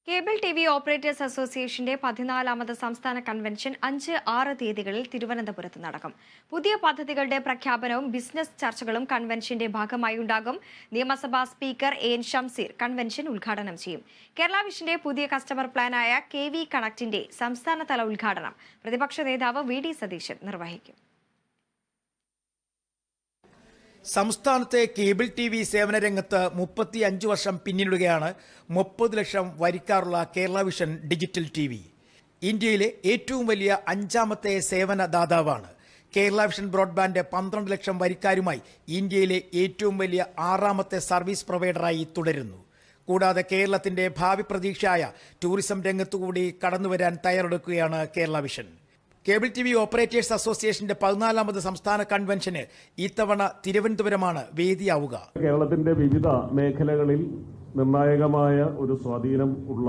Cable TV operators അസോസിയേഷന്റെ 14ാമത് സംസ്ഥാന കൺവെൻഷൻ 5-6 തീയതികളിൽ തിരുവനന്തപുരത്ത് നടക്കും. പുതിയ പദ്ധതികളുടെ പ്രഖ്യാപനവും ബിസിനസ് ചർച്ചകളും കൺവെൻഷന്റെ ഭാഗമായി ഉണ്ടാകും. നിയമസഭാ സ്പീക്കർ എൻ ഷംസീർ കൺവെൻഷൻ ഉദ്ഘാടനം ചെയ്യും. കേരള വിഷന്റെ പുതിയ കസ്റ്റമർ പ്ലാനായ KV കണക്റ്റിന്റെ സംസ്ഥാനതല ഉദ്ഘാടനം പ്രതിപക്ഷ നേതാവ് VD സതീശൻ നിർവഹിക്കും. സംസ്ഥാനത്തെ കേബിൾ TV സേവന രംഗത്ത് 35 വർഷം പിന്നിടുകയാണ് 30 ലക്ഷം വരിക്കാറുള്ള കേരള വിഷൻ ഡിജിറ്റൽ TV. ഇന്ത്യയിലെ ഏറ്റവും വലിയ 5ാമത്തെ സേവന ദാതാവാണ്. കേരള വിഷൻ ബ്രോഡ്ബാൻഡ് 12 ലക്ഷം വരിക്കാരുമായി ഇന്ത്യയിലെ ഏറ്റവും വലിയ 6ാമത്തെ സർവീസ് പ്രൊവൈഡറായി തുടരുന്നു. കൂടാതെ കേരളത്തിന്റെ ഭാവി പ്രതീക്ഷയായ ടൂറിസം രംഗത്തുകൂടി കടന്നുവരാൻ തയ്യാറെടുക്കുകയാണ് Kerala vision. Cable TV operators അസോസിയേഷന്റെ 14ാമത് സംസ്ഥാന കൺവെൻഷന് ഇത്തവണ തിരുവനന്തപുരമാണ് വേദിയാവുക. കേരളത്തിന്റെ വിവിധ മേഖലകളിൽ നിർണായകമായ ഒരു സ്വാധീനം ഉള്ള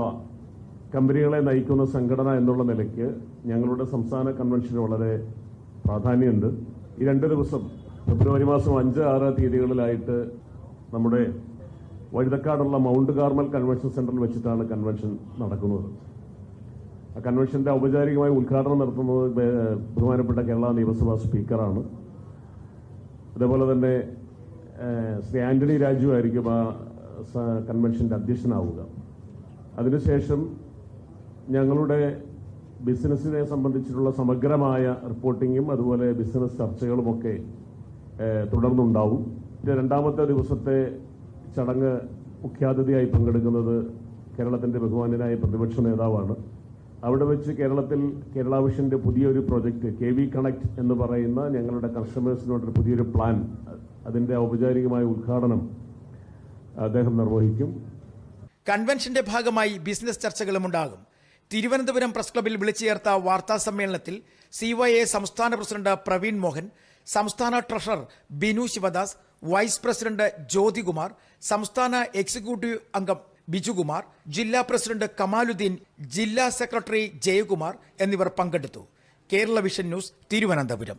കമ്പനികളെ നയിക്കുന്ന സംഘടന എന്നുള്ള നിലയ്ക്ക് ഞങ്ങളുടെ സംസ്ഥാന കൺവെൻഷന് വളരെ പ്രാധാന്യമുണ്ട്. ഈ 2 ദിവസം ഫെബ്രുവരി മാസം 5-6 തീയതികളിലായിട്ട് നമ്മുടെ വഴുതക്കാടുള്ള മൗണ്ട് കാർമൽ കൺവെൻഷൻ സെന്ററിൽ വെച്ചിട്ടാണ് കൺവെൻഷൻ നടക്കുന്നത്. ആ കൺവെൻഷന്റെ ഔപചാരികമായി ഉദ്ഘാടനം നടത്തുന്നത് ബഹുമാനപ്പെട്ട കേരള നിയമസഭാ സ്പീക്കറാണ്. അതേപോലെ തന്നെ ശ്രീ ആന്റണി രാജു ആയിരിക്കും ആ കൺവെൻഷന്റെ അധ്യക്ഷനാവുക. അതിനുശേഷം ഞങ്ങളുടെ ബിസിനസ്സിനെ സംബന്ധിച്ചിട്ടുള്ള സമഗ്രമായ റിപ്പോർട്ടിങ്ങും അതുപോലെ ബിസിനസ് ചർച്ചകളുമൊക്കെ തുടർന്നുണ്ടാവും. 2ാമത്തെ ദിവസത്തെ ചടങ്ങ് മുഖ്യാതിഥിയായി പങ്കെടുക്കുന്നത് കേരളത്തിന്റെ ബഹുമാന്യനായ പ്രതിപക്ഷ നേതാവാണ്. അവിടെ വെച്ച് കേരള വിഷന്റെ പുതിയൊരു പ്രോജക്റ്റ് KV കണക്ട് എന്ന് പറയുന്ന ഞങ്ങളുടെ കസ്റ്റമേഴ്സിനോടൊരു പുതിയൊരു പ്ലാൻ, അതിന്റെ ഔപചാരികമായ ഉദ്ഘാടനം അദ്ദേഹം നിർവഹിക്കും. കൺവെൻഷന്റെ ഭാഗമായി ബിസിനസ് ചർച്ചകളും ഉണ്ടാകും. തിരുവനന്തപുരം പ്രസ് ക്ലബിൽ വിളിച്ചു ചേർത്ത വാർത്താ സമ്മേളനത്തിൽ CYA സംസ്ഥാന പ്രസിഡന്റ് പ്രവീൺ മോഹൻ, സംസ്ഥാന treasurer Binu Sivadas, vice president Jyothikumar, സംസ്ഥാന എക്സിക്യൂട്ടീവ് അംഗം ബിജുകുമാർ, ജില്ലാ പ്രസിഡന്റ് കമാലുദ്ദീൻ, ജില്ലാ സെക്രട്ടറി ജയകുമാർ എന്നിവർ പങ്കെടുത്തു. Kerala vision news, Thiruvananthapuram.